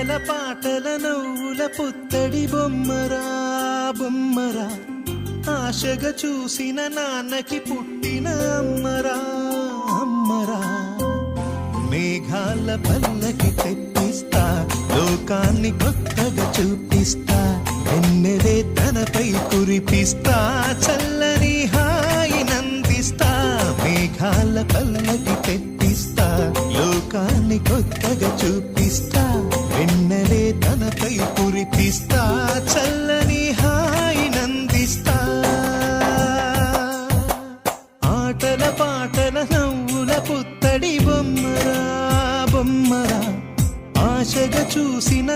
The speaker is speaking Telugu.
ఆటల పాటల నవ్వుల పుత్తడి బొమ్మరా బొమ్మరా, ఆశగా చూసిన నాన్నకి పుట్టిన అమ్మరా అమ్మరా. మేఘాల పల్లకి తెప్పిస్తా, లోకాన్ని కొత్తగా చూపిస్తా, వెన్నెలే తనపై కురిపిస్తా, చల్లని హాయి నందిస్తా. మేఘాల పల్లకి తెప్పిస్తా, లోకాన్ని కొత్తగా చూపిస్తా, వెన్నెలే తనపై కురిపిస్తా, చల్లని హాయి నందిస్తా. ఆటల పాటల నవ్వుల పుత్తడి బొమ్మరా బొమ్మరా, ఆశగా చూసిన